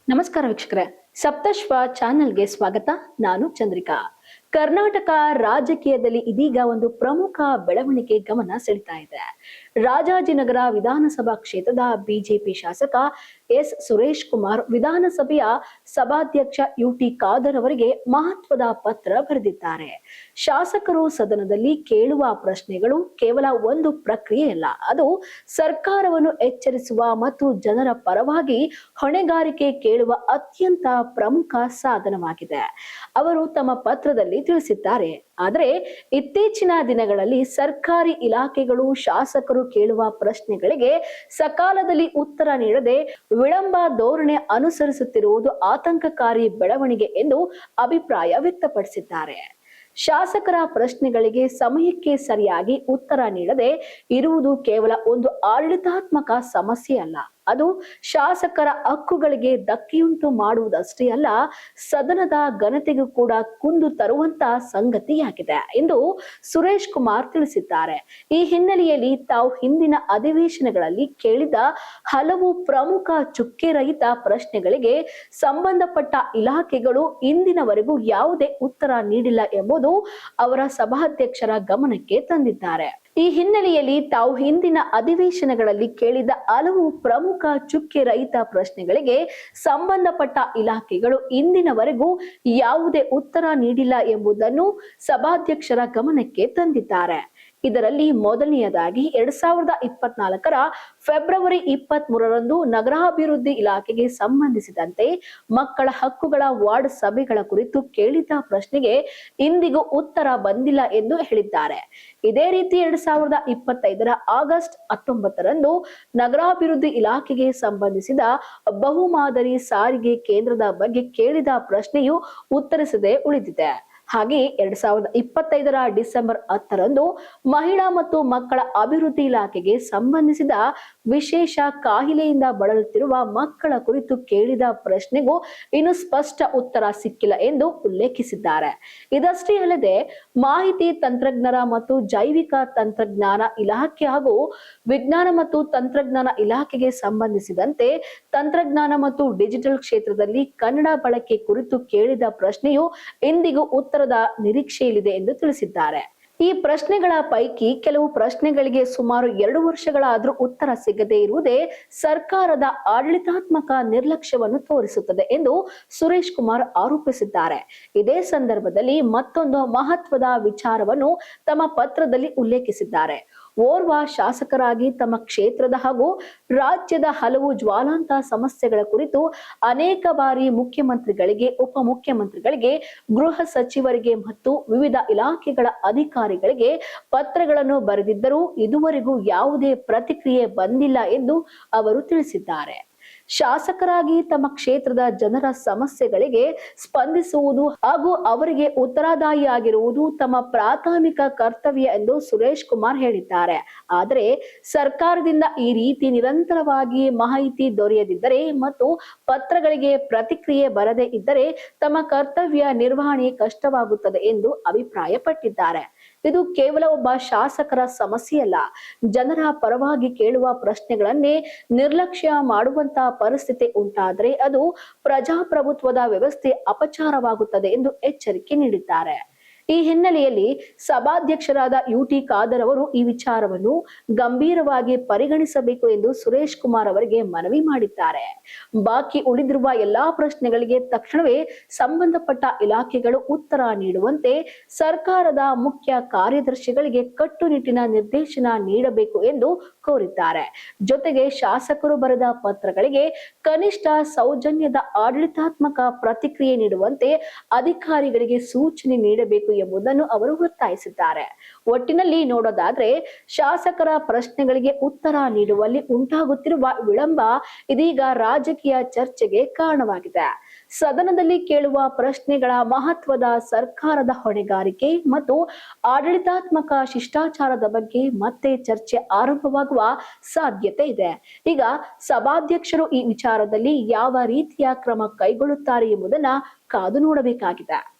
ನಮಸ್ಕಾರ ವೀಕ್ಷಕರೇ, ಸಪ್ತಶ್ವ ಚಾನೆಲ್ಗೆ ಸ್ವಾಗತ. ನಾನು ಚಂದ್ರಿಕಾ. ಕರ್ನಾಟಕ ರಾಜಕೀಯದಲ್ಲಿ ಇದೀಗ ಒಂದು ಪ್ರಮುಖ ಬೆಳವಣಿಗೆ ಗಮನ ಸೆಳೀತಾ ಇದೆ. ರಾಜಾಜಿನಗರ ವಿಧಾನಸಭಾ ಕ್ಷೇತ್ರದ ಬಿಜೆಪಿ ಶಾಸಕ ಎಸ್ ಸುರೇಶ್ ಕುಮಾರ್ ವಿಧಾನಸಭೆಯ ಸಭಾಧ್ಯಕ್ಷ ಯುಟಿ ಖಾದರ್ ಅವರಿಗೆ ಮಹತ್ವದ ಪತ್ರ ಬರೆದಿದ್ದಾರೆ. ಶಾಸಕರು ಸದನದಲ್ಲಿ ಕೇಳುವ ಪ್ರಶ್ನೆಗಳು ಕೇವಲ ಒಂದು ಪ್ರಕ್ರಿಯೆಯಲ್ಲ, ಅದು ಸರ್ಕಾರವನ್ನು ಎಚ್ಚರಿಸುವ ಮತ್ತು ಜನರ ಪರವಾಗಿ ಹೊಣೆಗಾರಿಕೆ ಕೇಳುವ ಅತ್ಯಂತ ಪ್ರಮುಖ ಸಾಧನವಾಗಿದೆ. ಅವರು ತಮ್ಮ ಪತ್ರದಲ್ಲಿ ತಿಳಿಸಿದ್ದಾರೆ. ಆದರೆ ಇತ್ತೀಚಿನ ದಿನಗಳಲ್ಲಿ ಸರ್ಕಾರಿ ಇಲಾಖೆಗಳು ಶಾಸಕರು ಕೇಳುವ ಪ್ರಶ್ನೆಗಳಿಗೆ ಸಕಾಲದಲ್ಲಿ ಉತ್ತರ ನೀಡದೆ ವಿಳಂಬ ಧೋರಣೆ ಅನುಸರಿಸುತ್ತಿರುವುದು ಆತಂಕಕಾರಿ ಬೆಳವಣಿಗೆ ಎಂದು ಅಭಿಪ್ರಾಯ ವ್ಯಕ್ತಪಡಿಸಿದ್ದಾರೆ. ಶಾಸಕರ ಪ್ರಶ್ನೆಗಳಿಗೆ ಸಮಯಕ್ಕೆ ಸರಿಯಾಗಿ ಉತ್ತರ ನೀಡದೆ ಇರುವುದು ಕೇವಲ ಒಂದು ಆಡಳಿತಾತ್ಮಕ ಸಮಸ್ಯೆ ಅಲ್ಲ, ಅದು ಶಾಸಕರ ಹಕ್ಕುಗಳಿಗೆ ಧಕ್ಕೆಯುಂಟು ಮಾಡುವುದಷ್ಟೇ ಅಲ್ಲ, ಸದನದ ಘನತೆಗೂ ಕೂಡ ಕುಂದು ತರುವಂತ ಸಂಗತಿಯಾಗಿದೆ ಎಂದು ಸುರೇಶ್ ಕುಮಾರ್ ತಿಳಿಸಿದ್ದಾರೆ. ಈ ಹಿನ್ನೆಲೆಯಲ್ಲಿ ತಾವು ಹಿಂದಿನ ಅಧಿವೇಶನಗಳಲ್ಲಿ ಕೇಳಿದ ಹಲವು ಪ್ರಮುಖ ಚುಕ್ಕೆ ರಹಿತ ಪ್ರಶ್ನೆಗಳಿಗೆ ಸಂಬಂಧಪಟ್ಟ ಇಲಾಖೆಗಳು ಇಂದಿನವರೆಗೂ ಯಾವುದೇ ಉತ್ತರ ನೀಡಿಲ್ಲ ಎಂಬುದು ಅವರ ಸಭಾಧ್ಯಕ್ಷರ ಗಮನಕ್ಕೆ ತಂದಿದ್ದಾರೆ. ಈ ಹಿನ್ನೆಲೆಯಲ್ಲಿ ತಾವು ಹಿಂದಿನ ಅಧಿವೇಶನಗಳಲ್ಲಿ ಕೇಳಿದ ಹಲವು ಪ್ರಮುಖ ಚುಕ್ಕೆ ರಹಿತ ಪ್ರಶ್ನೆಗಳಿಗೆ ಸಂಬಂಧಪಟ್ಟ ಇಲಾಖೆಗಳು ಇಂದಿನವರೆಗೂ ಯಾವುದೇ ಉತ್ತರ ನೀಡಿಲ್ಲ ಎಂಬುದನ್ನು ಸಭಾಧ್ಯಕ್ಷರ ಗಮನಕ್ಕೆ ತಂದಿದ್ದಾರೆ. ಇದರಲ್ಲಿ ಮೊದಲನೆಯದಾಗಿ 2024ರ ಫೆಬ್ರವರಿ 23ರಂದು ನಗರಾಭಿವೃದ್ಧಿ ಇಲಾಖೆಗೆ ಸಂಬಂಧಿಸಿದಂತೆ ಮಕ್ಕಳ ಹಕ್ಕುಗಳ ವಾರ್ಡ್ ಸಭೆಗಳ ಕುರಿತು ಕೇಳಿದ ಪ್ರಶ್ನೆಗೆ ಇಂದಿಗೂ ಉತ್ತರ ಬಂದಿಲ್ಲ ಎಂದು ಹೇಳಿದ್ದಾರೆ. ಇದೇ ರೀತಿ 2025ರ ಆಗಸ್ಟ್ 19ರಂದು ನಗರಾಭಿವೃದ್ಧಿ ಇಲಾಖೆಗೆ ಸಂಬಂಧಿಸಿದ ಬಹುಮಾದರಿ ಸಾರಿಗೆ ಕೇಂದ್ರದ ಬಗ್ಗೆ ಕೇಳಿದ ಪ್ರಶ್ನೆಯು ಉತ್ತರಿಸದೆ ಉಳಿದಿದೆ. ಹಾಗೆ 2025ರ ಡಿಸೆಂಬರ್ 10ರಂದು ಮಹಿಳಾ ಮತ್ತು ಮಕ್ಕಳ ಅಭಿವೃದ್ಧಿ ಇಲಾಖೆಗೆ ಸಂಬಂಧಿಸಿದ ವಿಶೇಷ ಕಾಯಿಲೆಯಿಂದ ಬಳಲುತ್ತಿರುವ ಮಕ್ಕಳ ಕುರಿತು ಕೇಳಿದ ಪ್ರಶ್ನೆಗೂ ಇನ್ನು ಸ್ಪಷ್ಟ ಉತ್ತರ ಸಿಕ್ಕಿಲ್ಲ ಎಂದು ಉಲ್ಲೇಖಿಸಿದ್ದಾರೆ. ಇದಷ್ಟೇ ಅಲ್ಲದೆ ಮಾಹಿತಿ ತಂತ್ರಜ್ಞಾನ ಮತ್ತು ಜೈವಿಕ ತಂತ್ರಜ್ಞಾನ ಇಲಾಖೆ ಹಾಗೂ ವಿಜ್ಞಾನ ಮತ್ತು ತಂತ್ರಜ್ಞಾನ ಇಲಾಖೆಗೆ ಸಂಬಂಧಿಸಿದಂತೆ ತಂತ್ರಜ್ಞಾನ ಮತ್ತು ಡಿಜಿಟಲ್ ಕ್ಷೇತ್ರದಲ್ಲಿ ಕನ್ನಡ ಬಳಕೆ ಕುರಿತು ಕೇಳಿದ ಪ್ರಶ್ನೆಯು ಇಂದಿಗೂ ಉತ್ತರದ ನಿರೀಕ್ಷೆಯಲ್ಲಿದೆ ಎಂದು ತಿಳಿಸಿದ್ದಾರೆ. ಈ ಪ್ರಶ್ನೆಗಳ ಪೈಕಿ ಕೆಲವು ಪ್ರಶ್ನೆಗಳಿಗೆ ಸುಮಾರು 2 ವರ್ಷಗಳಾದರೂ ಉತ್ತರ ಸಿಗದೇ ಇರುವುದೇ ಸರ್ಕಾರದ ಆಡಳಿತಾತ್ಮಕ ನಿರ್ಲಕ್ಷ್ಯವನ್ನು ತೋರಿಸುತ್ತದೆ ಎಂದು ಸುರೇಶ್ ಕುಮಾರ್ ಆರೋಪಿಸಿದ್ದಾರೆ. ಇದೇ ಸಂದರ್ಭದಲ್ಲಿ ಮತ್ತೊಂದು ಮಹತ್ವದ ವಿಚಾರವನ್ನು ತಮ್ಮ ಪತ್ರದಲ್ಲಿ ಉಲ್ಲೇಖಿಸಿದ್ದಾರೆ. ಓರ್ವ ಶಾಸಕರಾಗಿ ತಮ್ಮ ಕ್ಷೇತ್ರದ ಹಾಗೂ ರಾಜ್ಯದ ಹಲವು ಜ್ವಾಲಾಂತ ಸಮಸ್ಯೆಗಳ ಕುರಿತು ಅನೇಕ ಬಾರಿ ಮುಖ್ಯಮಂತ್ರಿಗಳಿಗೆ, ಉಪಮುಖ್ಯಮಂತ್ರಿಗಳಿಗೆ, ಗೃಹ ಸಚಿವರಿಗೆ ಮತ್ತು ವಿವಿಧ ಇಲಾಖೆಗಳ ಅಧಿಕಾರಿಗಳಿಗೆ ಪತ್ರಗಳನ್ನು ಬರೆದಿದ್ದರೂ ಇದುವರೆಗೂ ಯಾವುದೇ ಪ್ರತಿಕ್ರಿಯೆ ಬಂದಿಲ್ಲ ಎಂದು ಅವರು ತಿಳಿಸಿದ್ದಾರೆ. ಶಾಸಕರಾಗಿ ತಮ್ಮ ಕ್ಷೇತ್ರದ ಜನರ ಸಮಸ್ಯೆಗಳಿಗೆ ಸ್ಪಂದಿಸುವುದು ಹಾಗೂ ಅವರಿಗೆ ಉತ್ತರದಾಯಿಯಾಗಿರುವುದು ತಮ್ಮ ಪ್ರಾಥಮಿಕ ಕರ್ತವ್ಯ ಎಂದು ಸುರೇಶ್ ಕುಮಾರ್ ಹೇಳಿದ್ದಾರೆ. ಆದರೆ ಸರ್ಕಾರದಿಂದ ಈ ರೀತಿ ನಿರಂತರವಾಗಿ ಮಾಹಿತಿ ದೊರೆಯದಿದ್ದರೆ ಮತ್ತು ಪತ್ರಗಳಿಗೆ ಪ್ರತಿಕ್ರಿಯೆ ಬರದೇ ಇದ್ದರೆ ತಮ್ಮ ಕರ್ತವ್ಯ ನಿರ್ವಹಣೆ ಕಷ್ಟವಾಗುತ್ತದೆ ಎಂದು ಅಭಿಪ್ರಾಯಪಟ್ಟಿದ್ದಾರೆ. ಇದು ಕೇವಲ ಒಬ್ಬ ಶಾಸಕರ ಸಮಸ್ಯೆಯಲ್ಲ, ಜನರ ಪರವಾಗಿ ಕೇಳುವ ಪ್ರಶ್ನೆಗಳನ್ನೇ ನಿರ್ಲಕ್ಷ್ಯ ಮಾಡುವಂತಹ ಪರಿಸ್ಥಿತಿ ಉಂಟಾದರೆ ಅದು ಪ್ರಜಾಪ್ರಭುತ್ವದ ವ್ಯವಸ್ಥೆ ಅಪಚಾರವಾಗುತ್ತದೆ ಎಂದು ಎಚ್ಚರಿಕೆ ನೀಡಿದ್ದಾರೆ. ಈ ಹಿನ್ನೆಲೆಯಲ್ಲಿ ಸಭಾಧ್ಯಕ್ಷರಾದ ಯುಟಿ ಖಾದರ್ ಅವರು ಈ ವಿಚಾರವನ್ನು ಗಂಭೀರವಾಗಿ ಪರಿಗಣಿಸಬೇಕು ಎಂದು ಸುರೇಶ್ ಕುಮಾರ್ ಅವರಿಗೆ ಮನವಿ ಮಾಡಿದ್ದಾರೆ. ಬಾಕಿ ಉಳಿದಿರುವ ಎಲ್ಲಾ ಪ್ರಶ್ನೆಗಳಿಗೆ ತಕ್ಷಣವೇ ಸಂಬಂಧಪಟ್ಟ ಇಲಾಖೆಗಳು ಉತ್ತರ ನೀಡುವಂತೆ ಸರ್ಕಾರದ ಮುಖ್ಯ ಕಾರ್ಯದರ್ಶಿಗಳಿಗೆ ಕಟ್ಟುನಿಟ್ಟಿನ ನಿರ್ದೇಶನ ನೀಡಬೇಕು ಎಂದು ಕೋರಿದ್ದಾರೆ. ಜೊತೆಗೆ ಶಾಸಕರು ಬರೆದ ಪತ್ರಗಳಿಗೆ ಕನಿಷ್ಠ ಸೌಜನ್ಯದ ಆಡಳಿತಾತ್ಮಕ ಪ್ರತಿಕ್ರಿಯೆ ನೀಡುವಂತೆ ಅಧಿಕಾರಿಗಳಿಗೆ ಸೂಚನೆ ನೀಡಬೇಕು ಎಂಬುದನ್ನು ಅವರು ಒತ್ತಾಯಿಸಿದ್ದಾರೆ. ಒಟ್ಟಿನಲ್ಲಿ ನೋಡೋದಾದ್ರೆ ಶಾಸಕರ ಪ್ರಶ್ನೆಗಳಿಗೆ ಉತ್ತರ ನೀಡುವಲ್ಲಿ ಉಂಟಾಗುತ್ತಿರುವ ವಿಳಂಬ ಇದೀಗ ರಾಜಕೀಯ ಚರ್ಚೆಗೆ ಕಾರಣವಾಗಿದೆ. ಸದನದಲ್ಲಿ ಕೇಳುವ ಪ್ರಶ್ನೆಗಳ ಮಹತ್ವದ ಸರ್ಕಾರದ ಹೊಣೆಗಾರಿಕೆ ಮತ್ತು ಆಡಳಿತಾತ್ಮಕ ಶಿಷ್ಟಾಚಾರದ ಬಗ್ಗೆ ಮತ್ತೆ ಚರ್ಚೆ ಆರಂಭವಾಗುವ ಸಾಧ್ಯತೆ ಇದೆ. ಈಗ ಸಭಾಧ್ಯಕ್ಷರು ಈ ವಿಚಾರದಲ್ಲಿ ಯಾವ ರೀತಿಯ ಕ್ರಮ ಕೈಗೊಳ್ಳುತ್ತಾರೆ ಎಂಬುದನ್ನ ಕಾದು ನೋಡಬೇಕಾಗಿದೆ.